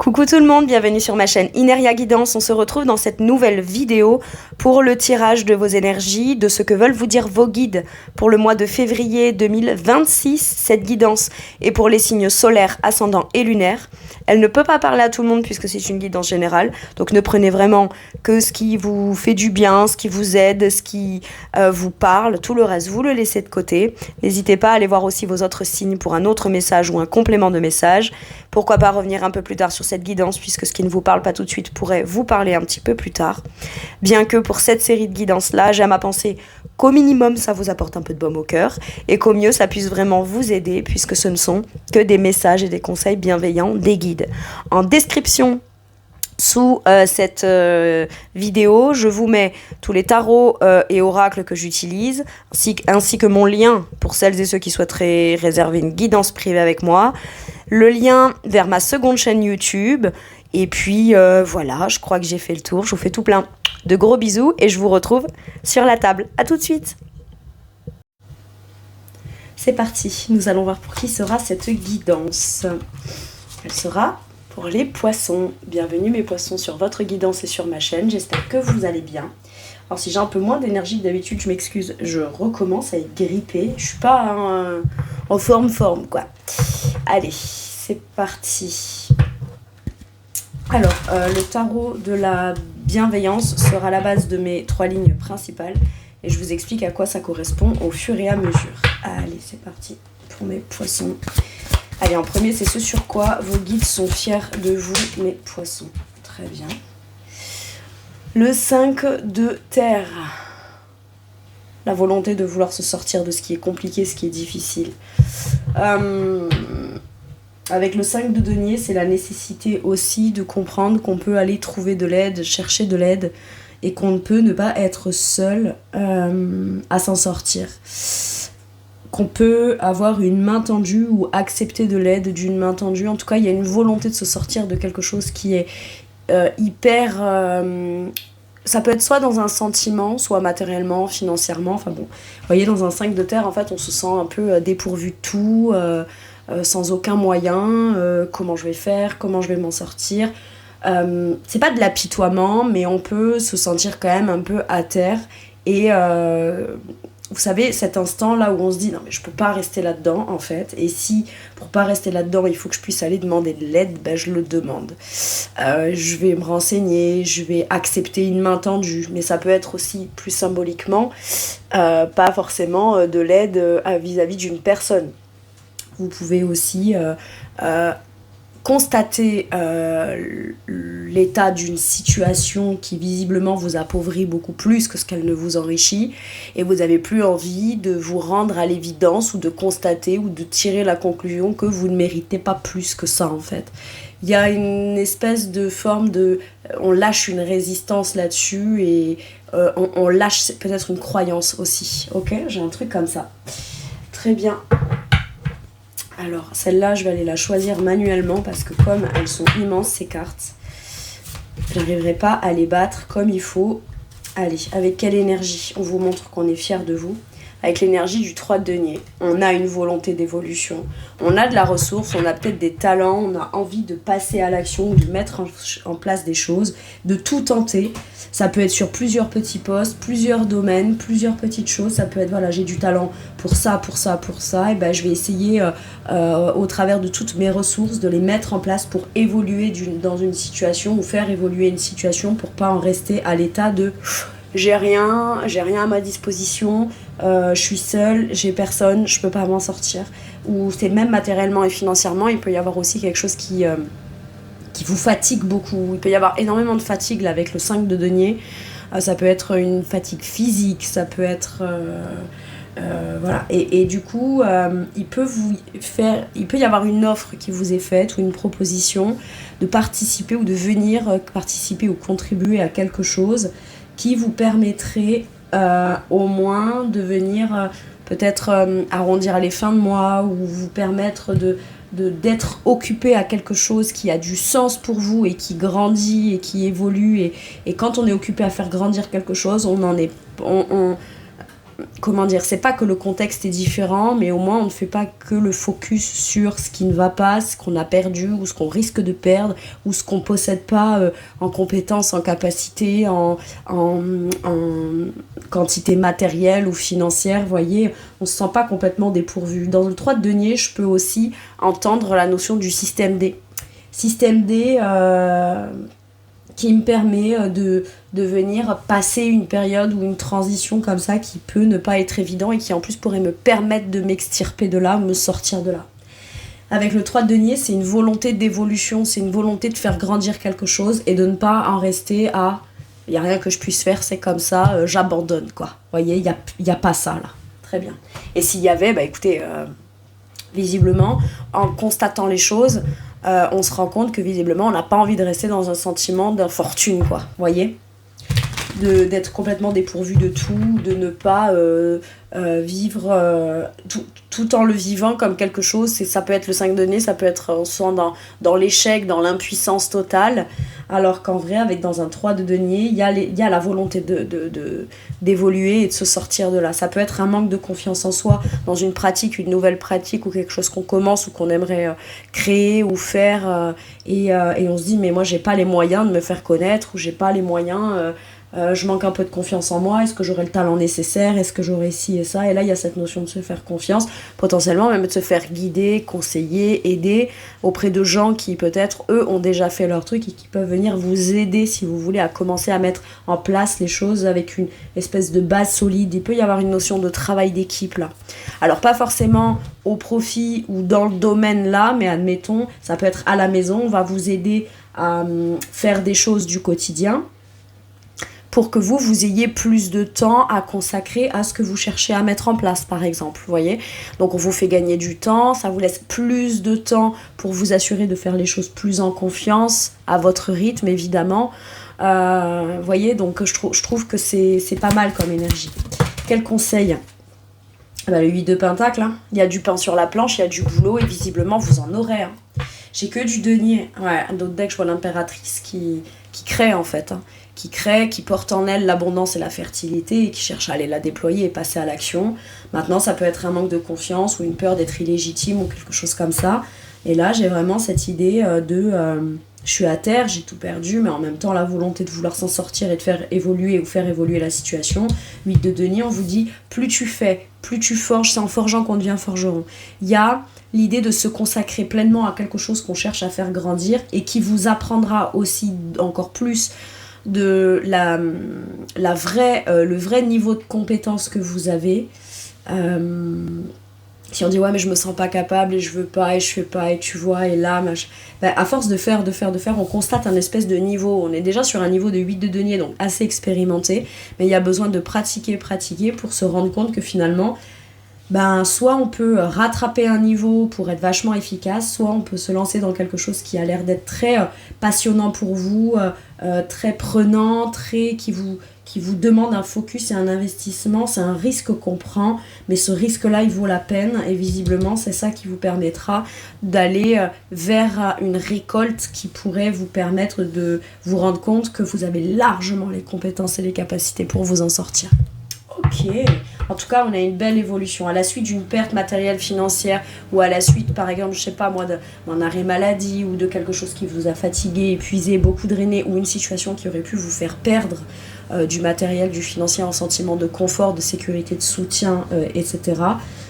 Coucou tout le monde, bienvenue sur ma chaîne Ineria Guidance. On se retrouve dans cette nouvelle vidéo pour le tirage de vos énergies, de ce que veulent vous dire vos guides pour le mois de février 2026. Cette guidance est pour les signes solaires, ascendants et lunaires. Elle ne peut pas parler à tout le monde puisque c'est une guidance générale. Donc ne prenez vraiment que ce qui vous fait du bien, ce qui vous aide, ce qui vous parle. Tout le reste, vous le laissez de côté. N'hésitez pas à aller voir aussi vos autres signes pour un autre message ou un complément de message. Pourquoi pas revenir un peu plus tard sur cette guidance puisque ce qui ne vous parle pas tout de suite pourrait vous parler un petit peu plus tard. Bien que pour cette série de guidances-là, j'aime à penser qu'au minimum ça vous apporte un peu de baume au cœur et qu'au mieux ça puisse vraiment vous aider puisque ce ne sont que des messages et des conseils bienveillants des guides. En description sous cette vidéo, je vous mets tous les tarots et oracles que j'utilise, ainsi que mon lien pour celles et ceux qui souhaiteraient réserver une guidance privée avec moi, le lien vers ma seconde chaîne YouTube, et puis voilà, je crois que j'ai fait le tour. Je vous fais tout plein de gros bisous et je vous retrouve sur la table. À tout de suite. C'est parti, nous allons voir pour qui sera cette guidance. Elle sera pour les poissons. Bienvenue mes poissons sur votre guidance et sur ma chaîne, j'espère que vous allez bien. Alors si j'ai un peu moins d'énergie que d'habitude, je m'excuse, je recommence à être grippée, je suis pas en forme quoi. Allez, c'est parti. Alors, le tarot de la bienveillance sera la base de mes 3 lignes principales et je vous explique à quoi ça correspond au fur et à mesure. Allez, c'est parti pour mes poissons. Allez, en premier, c'est ce sur quoi vos guides sont fiers de vous, mes poissons. Très bien. Le 5 de terre. La volonté de vouloir se sortir de ce qui est compliqué, ce qui est difficile. Avec le 5 de denier, c'est la nécessité aussi de comprendre qu'on peut aller trouver de l'aide, chercher de l'aide, et qu'on ne peut ne pas être seul à s'en sortir. Qu'on peut avoir une main tendue ou accepter de l'aide d'une main tendue. En tout cas, il y a une volonté de se sortir de quelque chose qui est hyper... ça peut être soit dans un sentiment, soit matériellement, financièrement. Enfin bon, vous voyez, dans un 5 de terre, en fait, on se sent un peu dépourvu de tout, sans aucun moyen. Comment je vais faire, comment je vais m'en sortir. C'est pas de l'apitoiement, mais on peut se sentir quand même un peu à terre. Et... vous savez, cet instant là où on se dit non mais je peux pas rester là-dedans en fait, et si pour pas rester là-dedans il faut que je puisse aller demander de l'aide, ben je le demande. Je vais me renseigner, je vais accepter une main tendue, mais ça peut être aussi plus symboliquement, pas forcément de l'aide vis-à-vis d'une personne. Vous pouvez aussi constater l'état d'une situation qui visiblement vous appauvrit beaucoup plus que ce qu'elle ne vous enrichit, et vous n'avez plus envie de vous rendre à l'évidence ou de constater ou de tirer la conclusion que vous ne méritez pas plus que ça en fait. Il y a une espèce de forme de... on lâche une résistance là-dessus et on lâche peut-être une croyance aussi. Ok, j'ai un truc comme ça. Très bien. Alors, celle-là, je vais aller la choisir manuellement parce que comme elles sont immenses, ces cartes, j'arriverai pas à les battre comme il faut. Allez, avec quelle énergie on vous montre qu'on est fiers de vous? Avec l'énergie du 3 de denier. On a une volonté d'évolution, on a de la ressource, on a peut-être des talents, on a envie de passer à l'action, de mettre en place des choses, de tout tenter. Ça peut être sur plusieurs petits postes, plusieurs domaines, plusieurs petites choses. Ça peut être, voilà, j'ai du talent pour ça, pour ça, pour ça. Et ben, je vais essayer, au travers de toutes mes ressources, de les mettre en place pour évoluer dans une situation ou faire évoluer une situation pour pas en rester à l'état de j'ai rien à ma disposition, je suis seule, j'ai personne, je peux pas m'en sortir. Ou c'est même matériellement et financièrement, il peut y avoir aussi quelque chose qui vous fatigue beaucoup. Il peut y avoir énormément de fatigue là, avec le 5 de denier. Ça peut être une fatigue physique, ça peut être... voilà. Et du coup, il peut y avoir une offre qui vous est faite ou une proposition de participer ou de venir participer ou contribuer à quelque chose qui vous permettrait au moins de venir peut-être arrondir les fins de mois ou vous permettre d'être occupé à quelque chose qui a du sens pour vous et qui grandit et qui évolue. Et quand on est occupé à faire grandir quelque chose, comment dire, c'est pas que le contexte est différent, mais au moins on ne fait pas que le focus sur ce qui ne va pas, ce qu'on a perdu ou ce qu'on risque de perdre ou ce qu'on possède pas en compétences, en capacité, en quantité matérielle ou financière. Vous voyez, on se sent pas complètement dépourvu. Dans le 3 de denier, je peux aussi entendre la notion du système D. Système D qui me permet de venir passer une période ou une transition comme ça qui peut ne pas être évident et qui en plus pourrait me permettre de m'extirper de là, me sortir de là. Avec le 3 de denier, c'est une volonté d'évolution, c'est une volonté de faire grandir quelque chose et de ne pas en rester à il n'y a rien que je puisse faire, c'est comme ça, j'abandonne quoi. Vous voyez, il y a pas ça là. Très bien. Et s'il y avait, écoutez, visiblement, en constatant les choses, on se rend compte que visiblement on n'a pas envie de rester dans un sentiment d'infortune quoi, vous voyez, d'être complètement dépourvu de tout, de ne pas vivre tout en le vivant comme quelque chose. Ça peut être le 5 de denier, ça peut être on se sent dans l'échec, dans l'impuissance totale, alors qu'en vrai avec dans un 3 de denier il y a la volonté d'évoluer et de se sortir de là. Ça peut être un manque de confiance en soi dans une pratique, une nouvelle pratique ou quelque chose qu'on commence ou qu'on aimerait créer ou faire et on se dit mais moi j'ai pas les moyens de me faire connaître ou j'ai pas les moyens je manque un peu de confiance en moi, est-ce que j'aurai le talent nécessaire, est-ce que j'aurai ci et ça, et là il y a cette notion de se faire confiance, potentiellement même de se faire guider, conseiller, aider auprès de gens qui peut-être eux ont déjà fait leur truc et qui peuvent venir vous aider si vous voulez à commencer à mettre en place les choses avec une espèce de base solide. Il peut y avoir une notion de travail d'équipe là, alors pas forcément au profit ou dans le domaine là, mais admettons ça peut être à la maison, on va vous aider à faire des choses du quotidien pour que vous ayez plus de temps à consacrer à ce que vous cherchez à mettre en place, par exemple, vous voyez. Donc on vous fait gagner du temps, ça vous laisse plus de temps pour vous assurer de faire les choses plus en confiance, à votre rythme, évidemment. Vous voyez, donc je trouve que c'est pas mal comme énergie. Quel conseil ? Le 8 de Pentacle, hein. Il y a du pain sur la planche, il y a du boulot, et visiblement, vous en aurez. Hein. J'ai que du denier. Ouais, un autre deck, je vois l'impératrice qui crée, en fait, hein. Qui crée, qui porte en elle l'abondance et la fertilité et qui cherche à aller la déployer et passer à l'action. Maintenant, ça peut être un manque de confiance ou une peur d'être illégitime ou quelque chose comme ça. Et là, j'ai vraiment cette idée je suis à terre, j'ai tout perdu, mais en même temps, la volonté de vouloir s'en sortir et de faire évoluer ou faire évoluer la situation. 8 de denier, on vous dit, plus tu fais, plus tu forges, c'est en forgeant qu'on devient forgeron. Il y a l'idée de se consacrer pleinement à quelque chose qu'on cherche à faire grandir et qui vous apprendra aussi encore plus de le vrai niveau de compétence que vous avez. Si on dit ouais mais je me sens pas capable et je veux pas et je fais pas et tu vois et là à force de faire on constate un espèce de niveau, on est déjà sur un niveau de 8 de denier donc assez expérimenté, mais il y a besoin de pratiquer pour se rendre compte que finalement soit on peut rattraper un niveau pour être vachement efficace, soit on peut se lancer dans quelque chose qui a l'air d'être très passionnant pour vous, très prenant, qui vous demande un focus et un investissement. C'est un risque qu'on prend, mais ce risque-là, il vaut la peine et visiblement, c'est ça qui vous permettra d'aller vers une récolte qui pourrait vous permettre de vous rendre compte que vous avez largement les compétences et les capacités pour vous en sortir. Ok, en tout cas on a une belle évolution à la suite d'une perte matérielle financière ou à la suite par exemple je sais pas moi d'un arrêt maladie ou de quelque chose qui vous a fatigué, épuisé, beaucoup drainé ou une situation qui aurait pu vous faire perdre du matériel, du financier, un sentiment de confort, de sécurité, de soutien, etc.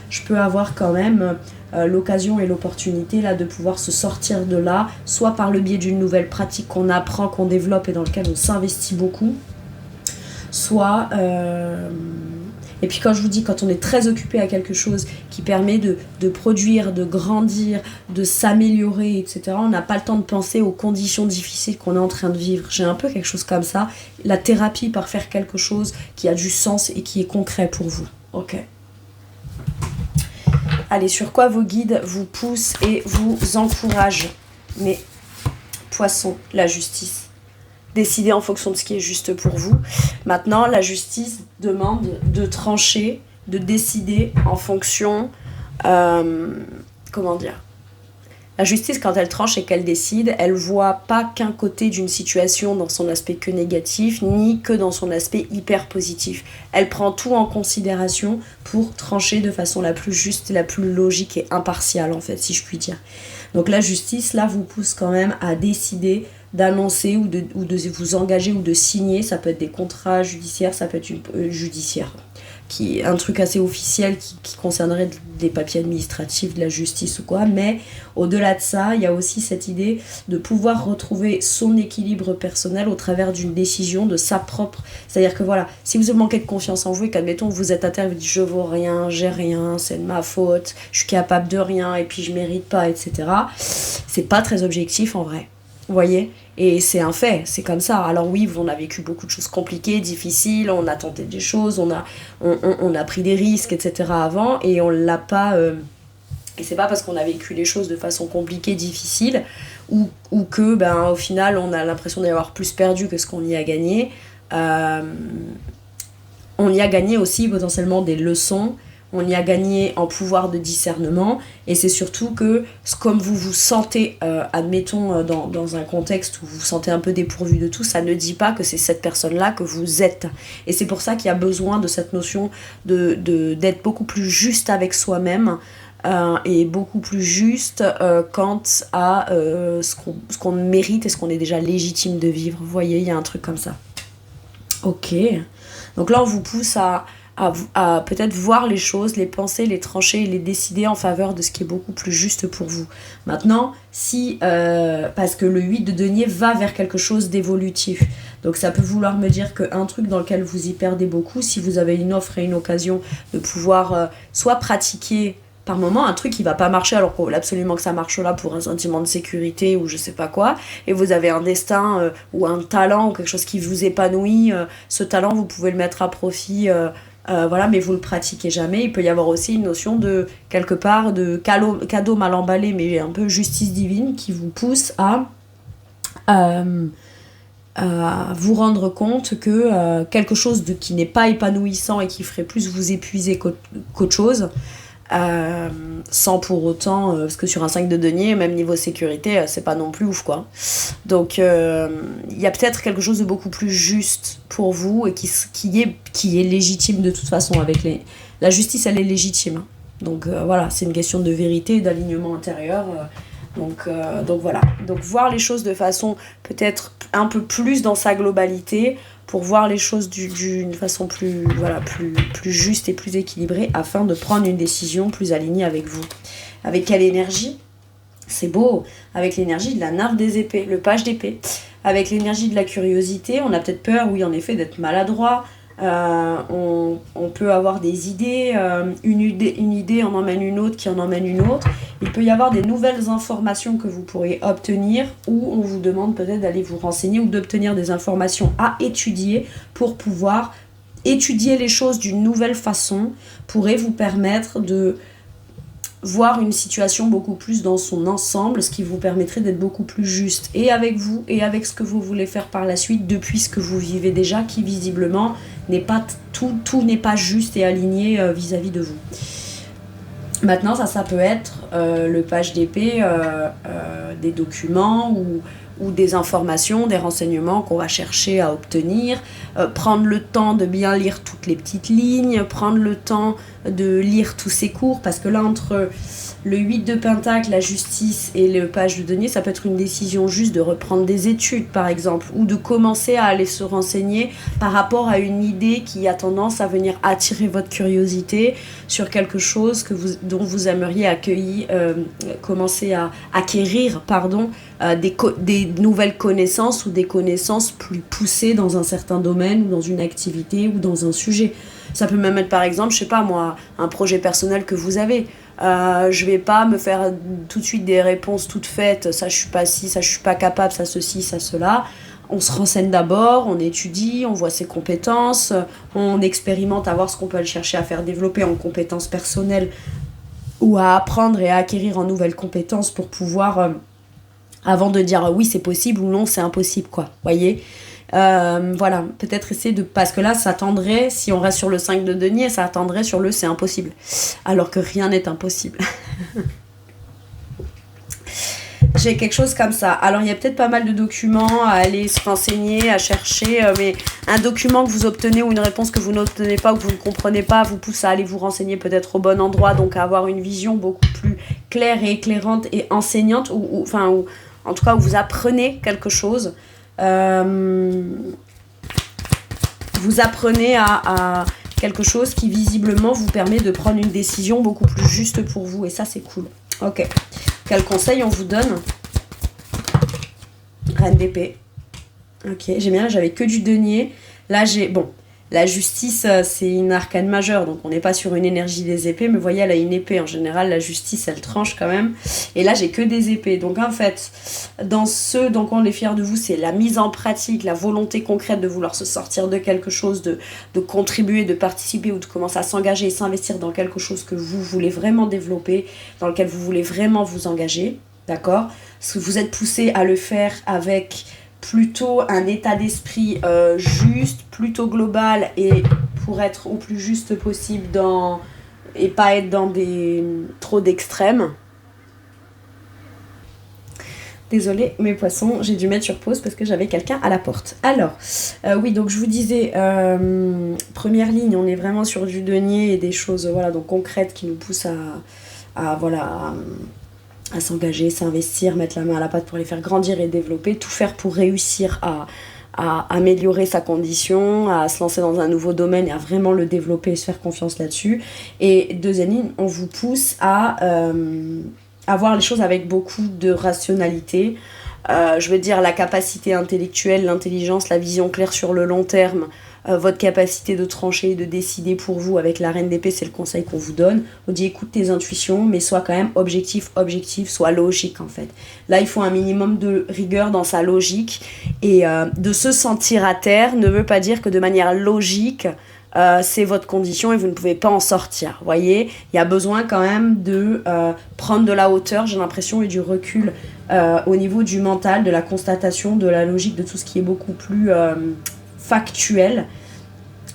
Je peux avoir quand même l'occasion et l'opportunité là de pouvoir se sortir de là, soit par le biais d'une nouvelle pratique qu'on apprend, qu'on développe et dans laquelle on s'investit beaucoup, soit et puis quand je vous dis quand on est très occupé à quelque chose qui permet de produire, de grandir, de s'améliorer, etc., on n'a pas le temps de penser aux conditions difficiles qu'on est en train de vivre. J'ai un peu quelque chose comme ça, la thérapie par faire quelque chose qui a du sens et qui est concret pour vous. Ok. Allez, sur quoi vos guides vous poussent et vous encouragent? Mais Poisson, la justice. Décider en fonction de ce qui est juste pour vous. Maintenant, la justice demande de trancher, de décider en fonction, La justice, quand elle tranche et qu'elle décide, elle voit pas qu'un côté d'une situation dans son aspect que négatif, ni que dans son aspect hyper positif. Elle prend tout en considération pour trancher de façon la plus juste, la plus logique et impartiale, en fait, si je puis dire. Donc la justice, là, vous pousse quand même à décider d'annoncer ou de vous engager ou de signer. Ça peut être des contrats judiciaires, ça peut être judiciaire. Un truc assez officiel qui concernerait des papiers administratifs, de la justice ou quoi, mais au-delà de ça, il y a aussi cette idée de pouvoir retrouver son équilibre personnel au travers d'une décision de sa propre, c'est-à-dire que voilà, si vous manquez de confiance en vous et qu'admettons vous êtes à terre, vous dites je vaux rien, j'ai rien, c'est de ma faute, je suis capable de rien et puis je mérite pas, etc. C'est pas très objectif en vrai, vous voyez ? Et c'est un fait, c'est comme ça. Alors oui, on a vécu beaucoup de choses compliquées, difficiles, on a tenté des choses, on a pris des risques, etc. avant, et on l'a pas... et c'est pas parce qu'on a vécu les choses de façon compliquée, difficile, ou que, au final, on a l'impression d'y avoir plus perdu que ce qu'on y a gagné. On y a gagné aussi potentiellement des leçons, on y a gagné en pouvoir de discernement, et c'est surtout que comme vous vous sentez, admettons dans un contexte où vous vous sentez un peu dépourvu de tout, ça ne dit pas que c'est cette personne-là que vous êtes. Et c'est pour ça qu'il y a besoin de cette notion d'être beaucoup plus juste avec soi-même, et beaucoup plus juste quant à ce qu'on mérite et ce qu'on est déjà légitime de vivre. Vous voyez, il y a un truc comme ça. Ok. Donc là, on vous pousse à peut-être voir les choses, les penser, les trancher et les décider en faveur de ce qui est beaucoup plus juste pour vous. Maintenant, parce que le 8 de denier va vers quelque chose d'évolutif. Donc ça peut vouloir me dire qu'un truc dans lequel vous y perdez beaucoup, si vous avez une offre et une occasion de pouvoir soit pratiquer par moment un truc qui va pas marcher alors qu'on veut absolument que ça marche là pour un sentiment de sécurité ou je sais pas quoi, et vous avez un destin ou un talent ou quelque chose qui vous épanouit, ce talent vous pouvez le mettre à profit, voilà, mais vous le pratiquez jamais. Il peut y avoir aussi une notion de quelque part de cadeau mal emballé, mais un peu justice divine qui vous pousse à vous rendre compte que quelque chose qui n'est pas épanouissant et qui ferait plus vous épuiser qu'autre chose, sans pour autant, parce que sur un 5 de denier, même niveau sécurité, c'est pas non plus ouf quoi. Donc il y a peut-être quelque chose de beaucoup plus juste pour vous et qui est légitime de toute façon. La justice, elle est légitime, hein. Donc voilà, c'est une question de vérité et d'alignement intérieur. Donc voilà, donc voir les choses de façon peut-être un peu plus dans sa globalité, pour voir les choses d'une façon plus juste et plus équilibrée, afin de prendre une décision plus alignée avec vous. Avec quelle énergie ? C'est beau, avec l'énergie de la nymphe des épées, le page d'épée. Avec l'énergie de la curiosité, on a peut-être peur, oui en effet, d'être maladroit. On peut avoir des idées, une idée en emmène une autre qui en emmène une autre. Il peut y avoir des nouvelles informations que vous pourriez obtenir, ou on vous demande peut-être d'aller vous renseigner ou d'obtenir des informations à étudier pour pouvoir étudier les choses d'une nouvelle façon, pourrait vous permettre de voir une situation beaucoup plus dans son ensemble, ce qui vous permettrait d'être beaucoup plus juste et avec vous et avec ce que vous voulez faire par la suite depuis ce que vous vivez déjà, qui visiblement n'est pas tout n'est pas juste et aligné vis-à-vis de vous. Maintenant ça peut être le page d'épée, des documents ou des informations, des renseignements qu'on va chercher à obtenir, prendre le temps de bien lire toutes les petites lignes, prendre le temps de lire tous ces cours, parce que là, entre le 8 de Pentacle, la justice et le page de denier, ça peut être une décision juste de reprendre des études, par exemple, ou de commencer à aller se renseigner par rapport à une idée qui a tendance à venir attirer votre curiosité sur quelque chose dont vous aimeriez commencer à acquérir, des nouvelles connaissances ou des connaissances plus poussées dans un certain domaine ou dans une activité ou dans un sujet. Ça peut même être par exemple, je sais pas moi, un projet personnel que vous avez. Je vais pas me faire tout de suite des réponses toutes faites, ça je suis pas ci, ça je suis pas capable, ça ceci, ça cela. On se renseigne d'abord, on étudie, on voit ses compétences, on expérimente à voir ce qu'on peut aller chercher à faire développer en compétences personnelles ou à apprendre et à acquérir en nouvelles compétences pour pouvoir, avant de dire oui c'est possible ou non c'est impossible quoi, voyez. Voilà, peut-être essayer parce que là ça tendrait, si on reste sur le 5 de denier, ça tendrait sur le c'est impossible, alors que rien n'est impossible. J'ai quelque chose comme ça. Alors, il y a peut-être pas mal de documents à aller se renseigner, à chercher, mais un document que vous obtenez ou une réponse que vous n'obtenez pas ou que vous ne comprenez pas vous pousse à aller vous renseigner peut-être au bon endroit, donc à avoir une vision beaucoup plus claire et éclairante et enseignante, ou en tout cas où vous apprenez quelque chose. Vous apprenez à quelque chose qui visiblement vous permet de prendre une décision beaucoup plus juste pour vous, et ça c'est cool. Ok. Quel conseil on vous donne? Reine d'épée. Ok, j'aime bien, j'avais que du denier. Là, bon, la justice, c'est une arcane majeure, donc on n'est pas sur une énergie des épées, mais vous voyez, elle a une épée. En général, la justice, elle tranche quand même. Et là, j'ai que des épées. Donc en fait, dans ce dont on est fier de vous, c'est la mise en pratique, la volonté concrète de vouloir se sortir de quelque chose, de contribuer, de participer ou de commencer à s'engager et s'investir dans quelque chose que vous voulez vraiment développer, dans lequel vous voulez vraiment vous engager. D'accord? Parce que vous êtes poussé à le faire avec plutôt un état d'esprit juste, plutôt global, et pour être au plus juste possible et pas être dans trop d'extrêmes. Désolée, mes poissons, j'ai dû mettre sur pause parce que j'avais quelqu'un à la porte. Alors, oui, donc je vous disais, première ligne, on est vraiment sur du denier et des choses donc concrètes qui nous poussent à s'engager, s'investir, mettre la main à la pâte pour les faire grandir et développer, tout faire pour réussir à améliorer sa condition, à se lancer dans un nouveau domaine et à vraiment le développer et se faire confiance là-dessus. Et deuxième ligne, on vous pousse à voir les choses avec beaucoup de rationalité. Je veux dire, la capacité intellectuelle, l'intelligence, la vision claire sur le long terme, votre capacité de trancher, de décider pour vous avec la reine d'épée, c'est le conseil qu'on vous donne. On dit écoute tes intuitions, mais sois quand même objectif, sois logique en fait. Là, il faut un minimum de rigueur dans sa logique, et de se sentir à terre ne veut pas dire que de manière logique, c'est votre condition et vous ne pouvez pas en sortir. Vous voyez, il y a besoin quand même de prendre de la hauteur, j'ai l'impression, et du recul au niveau du mental, de la constatation, de la logique, de tout ce qui est beaucoup plus factuel,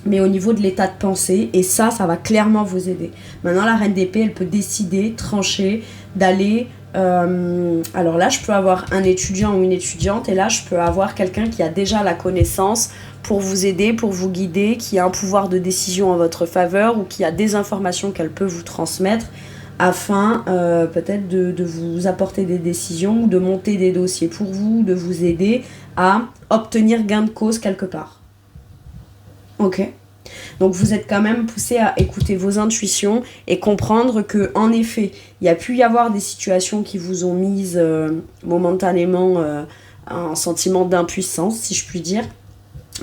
mais au niveau de l'état de pensée, et ça va clairement vous aider. Maintenant, la reine d'épée, elle peut décider, trancher, d'aller... alors là, je peux avoir un étudiant ou une étudiante, et là, je peux avoir quelqu'un qui a déjà la connaissance pour vous aider, pour vous guider, qui a un pouvoir de décision en votre faveur, ou qui a des informations qu'elle peut vous transmettre, afin peut-être de vous apporter des décisions, ou de monter des dossiers pour vous, de vous aider à obtenir gain de cause quelque part. Ok. Donc vous êtes quand même poussé à écouter vos intuitions et comprendre que, en effet, il y a pu y avoir des situations qui vous ont mise momentanément un sentiment d'impuissance, si je puis dire,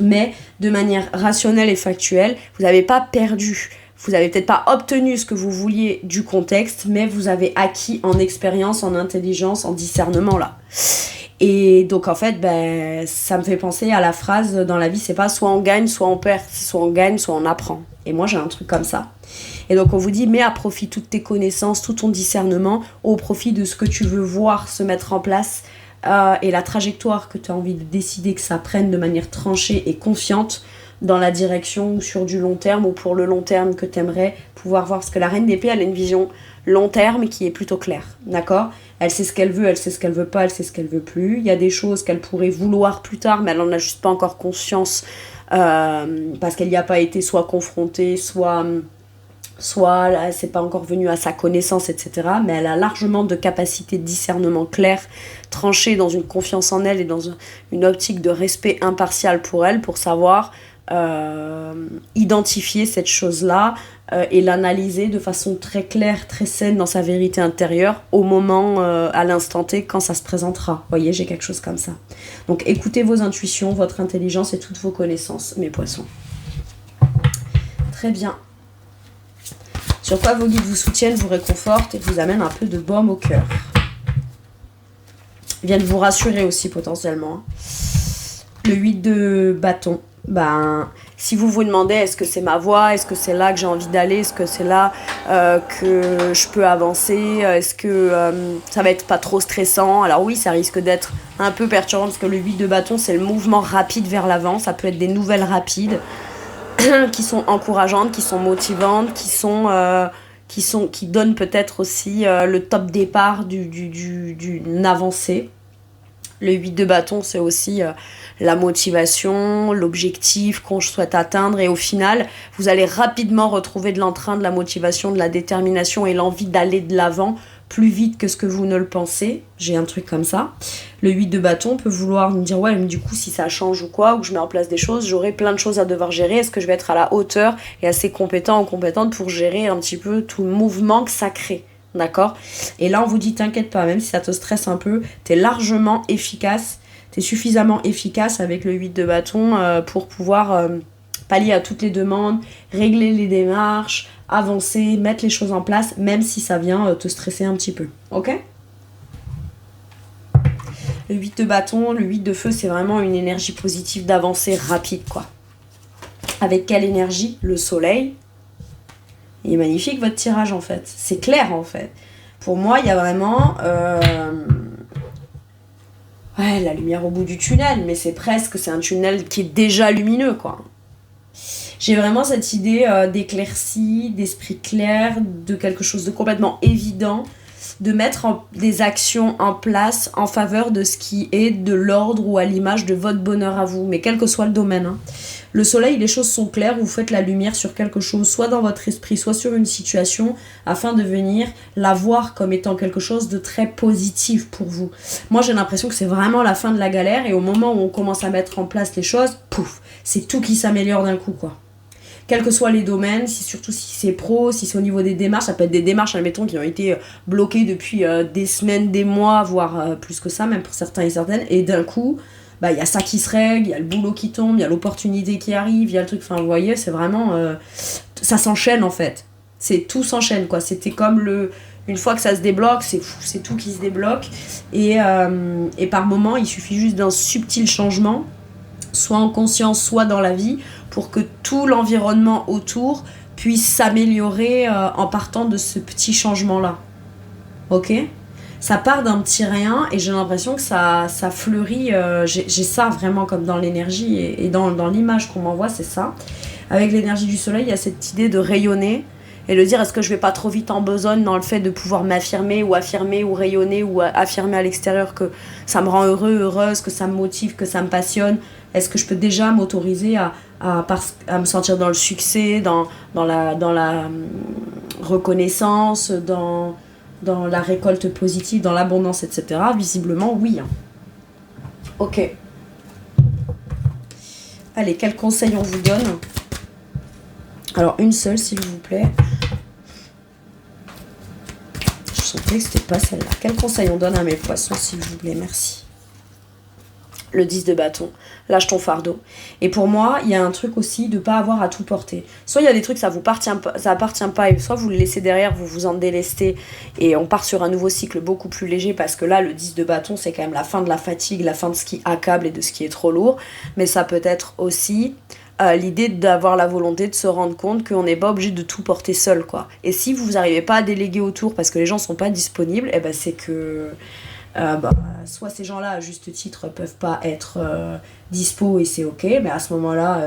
mais de manière rationnelle et factuelle, vous n'avez pas perdu. Vous n'avez peut-être pas obtenu ce que vous vouliez du contexte, mais vous avez acquis en expérience, en intelligence, en discernement là. Et donc en fait, ça me fait penser à la phrase dans la vie, c'est pas soit on gagne, soit on perd, soit on gagne, soit on apprend. Et moi j'ai un truc comme ça. Et donc on vous dit, mets à profit toutes tes connaissances, tout ton discernement, au profit de ce que tu veux voir se mettre en place, et la trajectoire que tu as envie de décider que ça prenne de manière tranchée et confiante dans la direction, ou sur du long terme, ou pour le long terme que tu aimerais pouvoir voir. Parce que la reine d'épée, elle a une vision long terme qui est plutôt claire, d'accord ? Elle sait ce qu'elle veut, elle sait ce qu'elle veut pas, elle sait ce qu'elle veut plus. Il y a des choses qu'elle pourrait vouloir plus tard, mais elle en a juste pas encore conscience, parce qu'elle n'y a pas été soit confrontée, soit là, c'est pas encore venu à sa connaissance, etc. Mais elle a largement de capacités de discernement clair, tranchée dans une confiance en elle et dans une optique de respect impartial pour elle, pour savoir identifier cette chose-là et l'analyser de façon très claire, très saine dans sa vérité intérieure au moment, à l'instant T, quand ça se présentera. Vous voyez, j'ai quelque chose comme ça. Donc écoutez vos intuitions, votre intelligence et toutes vos connaissances, mes poissons. Très bien. Sur quoi vos guides vous soutiennent, vous réconfortent et vous amènent un peu de baume au cœur. Ils viennent vous rassurer aussi potentiellement. Le 8 de bâton. Si vous vous demandez est-ce que c'est ma voie, est-ce que c'est là que j'ai envie d'aller, est-ce que c'est là que je peux avancer, est-ce que ça va être pas trop stressant. Alors oui, ça risque d'être un peu perturbant parce que le 8 de bâton, c'est le mouvement rapide vers l'avant. Ça peut être des nouvelles rapides qui sont encourageantes, qui sont motivantes, qui sont qui donnent peut-être aussi le top départ d'une avancée. Le 8 de bâton, c'est aussi la motivation, l'objectif qu'on souhaite atteindre. Et au final, vous allez rapidement retrouver de l'entrain, de la motivation, de la détermination et l'envie d'aller de l'avant plus vite que ce que vous ne le pensez. J'ai un truc comme ça. Le 8 de bâton peut vouloir me dire, ouais, mais du coup, si ça change ou quoi, ou que je mets en place des choses, j'aurai plein de choses à devoir gérer. Est-ce que je vais être à la hauteur et assez compétent ou compétente pour gérer un petit peu tout le mouvement que ça crée? D'accord? Et là, on vous dit, t'inquiète pas, même si ça te stresse un peu, t'es largement efficace, t'es suffisamment efficace avec le 8 de bâton pour pouvoir pallier à toutes les demandes, régler les démarches, avancer, mettre les choses en place, même si ça vient te stresser un petit peu. Ok? Le 8 de bâton, le 8 de feu, c'est vraiment une énergie positive d'avancer rapide, quoi. Avec quelle énergie? Le soleil. Il est magnifique votre tirage en fait, c'est clair en fait. Pour moi, il y a vraiment la lumière au bout du tunnel, mais c'est un tunnel qui est déjà lumineux quoi. J'ai vraiment cette idée d'éclaircie, d'esprit clair, de quelque chose de complètement évident, de mettre des actions en place en faveur de ce qui est de l'ordre ou à l'image de votre bonheur à vous, mais quel que soit le domaine. Hein. Le soleil, les choses sont claires, vous faites la lumière sur quelque chose, soit dans votre esprit, soit sur une situation, afin de venir la voir comme étant quelque chose de très positif pour vous. Moi, j'ai l'impression que c'est vraiment la fin de la galère, et au moment où on commence à mettre en place les choses, pouf, c'est tout qui s'améliore d'un coup, quoi. Quels que soient les domaines, surtout si c'est pro, si c'est au niveau des démarches, ça peut être des démarches, admettons, qui ont été bloquées depuis des semaines, des mois, voire plus que ça, même pour certains et certaines, et d'un coup, il y a ça qui se règle, il y a le boulot qui tombe, il y a l'opportunité qui arrive, il y a le truc, enfin vous voyez, c'est vraiment, ça s'enchaîne en fait, tout s'enchaîne quoi, c'était comme une fois que ça se débloque, c'est fou, c'est tout qui se débloque, et par moment, il suffit juste d'un subtil changement, soit en conscience, soit dans la vie, pour que tout l'environnement autour puisse s'améliorer en partant de ce petit changement-là. Ok ? Ça part d'un petit rien et j'ai l'impression que ça fleurit. J'ai ça vraiment comme dans l'énergie et dans l'image qu'on m'envoie, c'est ça. Avec l'énergie du soleil, il y a cette idée de rayonner et de dire est-ce que je vais pas trop vite en besogne dans le fait de pouvoir m'affirmer ou rayonner ou affirmer à l'extérieur que ça me rend heureuse, que ça me motive, que ça me passionne. Est-ce que je peux déjà m'autoriser à me sentir dans le succès, dans la reconnaissance, dans la récolte positive, dans l'abondance, etc. Visiblement, oui. Ok. Allez, quel conseil on vous donne? Alors, une seule, s'il vous plaît. Je sentais que c'était pas celle-là. Quel conseil on donne à mes poissons, s'il vous plaît? Merci. Le 10 de bâton, lâche ton fardeau. Et pour moi, il y a un truc aussi de pas avoir à tout porter. Soit il y a des trucs, ça appartient pas, et soit vous le laissez derrière, vous vous en délestez, et on part sur un nouveau cycle beaucoup plus léger, parce que là, le 10 de bâton, c'est quand même la fin de la fatigue, la fin de ce qui accable et de ce qui est trop lourd. Mais ça peut être aussi l'idée d'avoir la volonté de se rendre compte qu'on n'est pas obligé de tout porter seul, quoi. Et si vous n'arrivez pas à déléguer autour parce que les gens sont pas disponibles, eh ben c'est que... soit ces gens-là à juste titre peuvent pas être dispo et c'est ok, mais à ce moment-là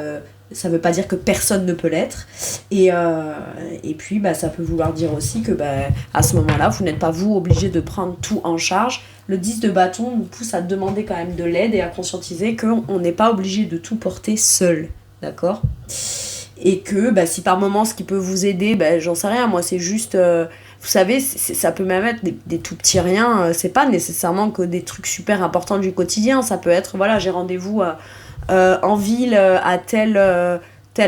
ça veut pas dire que personne ne peut l'être et puis ça peut vouloir dire aussi que à ce moment-là vous n'êtes pas vous obligé de prendre tout en charge. Le 10 de bâton nous pousse à demander quand même de l'aide et à conscientiser qu'on n'est pas obligé de tout porter seul, d'accord? Et que si par moment ce qui peut vous aider, j'en sais rien, moi c'est juste vous savez, ça peut même être des tout petits riens, c'est pas nécessairement que des trucs super importants du quotidien, ça peut être, voilà, j'ai rendez-vous en ville à telle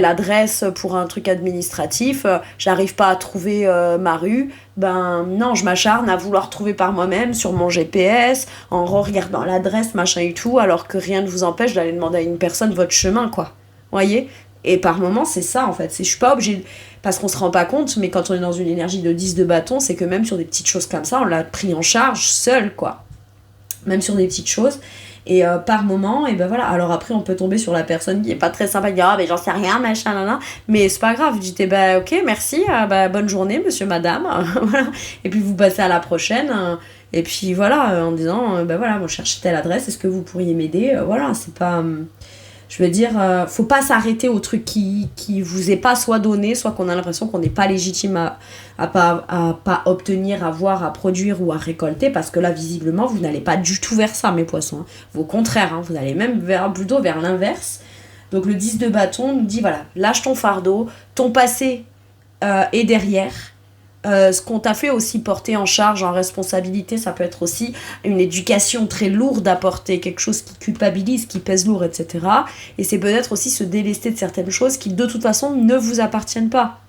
adresse pour un truc administratif, j'arrive pas à trouver ma rue, non, je m'acharne à vouloir trouver par moi-même sur mon GPS, en regardant l'adresse, machin et tout, alors que rien ne vous empêche d'aller demander à une personne votre chemin, quoi. Voyez ? Et par moments, c'est ça, en fait. Je suis pas obligée... Parce qu'on se rend pas compte, mais quand on est dans une énergie de 10 de bâton, c'est que même sur des petites choses comme ça, on l'a pris en charge seul, quoi. Même sur des petites choses. Et par moment, et voilà. Alors après, on peut tomber sur la personne qui est pas très sympa, qui dit « Ah, mais j'en sais rien, machin, nan, nan. » Mais c'est pas grave. Vous dites « ok, merci, bonne journée, monsieur, madame. » Voilà. Et puis vous passez à la prochaine. Et puis voilà, en disant « voilà, moi je cherche telle adresse, est-ce que vous pourriez m'aider ?» Voilà, c'est pas... Je veux dire, faut pas s'arrêter au truc qui vous est pas soit donné, soit qu'on a l'impression qu'on n'est pas légitime à pas obtenir, à voir, à produire ou à récolter, parce que là, visiblement, vous n'allez pas du tout vers ça, mes poissons. Hein. Au contraire, hein, vous allez même plutôt vers l'inverse. Donc le 10 de bâton nous dit, voilà, lâche ton fardeau, ton passé est derrière. Ce qu'on t'a fait aussi porter en charge, en responsabilité, ça peut être aussi une éducation très lourde à porter, quelque chose qui culpabilise, qui pèse lourd, etc. Et c'est peut-être aussi se délester de certaines choses qui de toute façon ne vous appartiennent pas.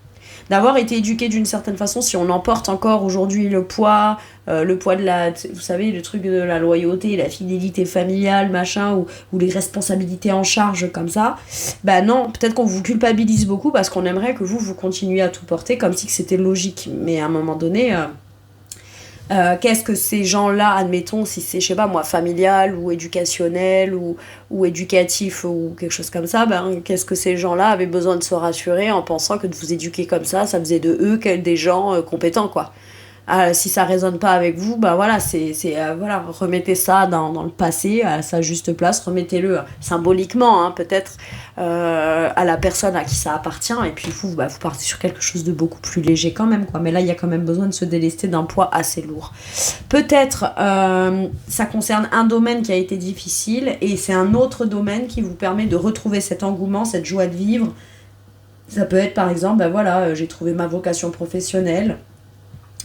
D'avoir été éduqué d'une certaine façon, si on emporte encore aujourd'hui le poids de la, vous savez, le truc de la loyauté, la fidélité familiale, machin, ou les responsabilités en charge comme ça, bah non, peut-être qu'on vous culpabilise beaucoup parce qu'on aimerait que vous continuiez à tout porter comme si c'était logique. Mais à un moment donné, qu'est-ce que ces gens-là, admettons, si c'est, je sais pas moi, familial ou éducationnel ou éducatif ou quelque chose comme ça, ben, qu'est-ce que ces gens-là avaient besoin de se rassurer en pensant que de vous éduquer comme ça faisait de eux des gens compétents, quoi. Si ça résonne pas avec vous, bah voilà, voilà, remettez ça dans le passé à sa juste place, remettez-le symboliquement, hein, peut-être à la personne à qui ça appartient, et puis vous partez sur quelque chose de beaucoup plus léger quand même, quoi. Mais là, il y a quand même besoin de se délester d'un poids assez lourd. Peut-être ça concerne un domaine qui a été difficile, et c'est un autre domaine qui vous permet de retrouver cet engouement, cette joie de vivre. Ça peut être par exemple, bah voilà, j'ai trouvé ma vocation professionnelle.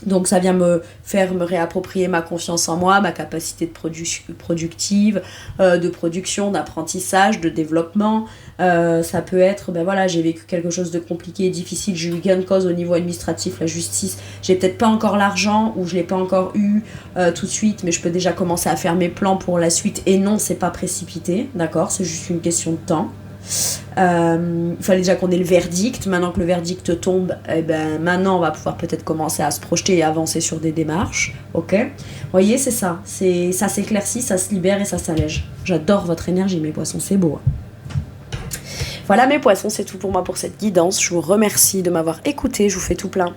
Donc ça vient me faire me réapproprier ma confiance en moi, ma capacité de productive, de production, d'apprentissage, de développement. Ça peut être, ben voilà, j'ai vécu quelque chose de compliqué et difficile, j'ai eu gain de cause au niveau administratif, la justice. J'ai peut-être pas encore l'argent ou je l'ai pas encore eu tout de suite, mais je peux déjà commencer à faire mes plans pour la suite. Et non, c'est pas précipité, d'accord, c'est juste une question de temps. Il fallait déjà qu'on ait le verdict. Maintenant que le verdict tombe, eh ben, maintenant on va pouvoir peut-être commencer à se projeter et avancer sur des démarches. Ok, vous voyez, c'est ça. Ça s'éclaircit, ça se libère et ça s'allège. J'adore votre énergie, mes poissons, c'est beau. Voilà, mes poissons, c'est tout pour moi pour cette guidance. Je vous remercie de m'avoir écouté. Je vous fais tout plein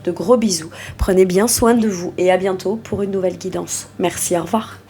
de gros bisous. Prenez bien soin de vous et à bientôt pour une nouvelle guidance. Merci, au revoir.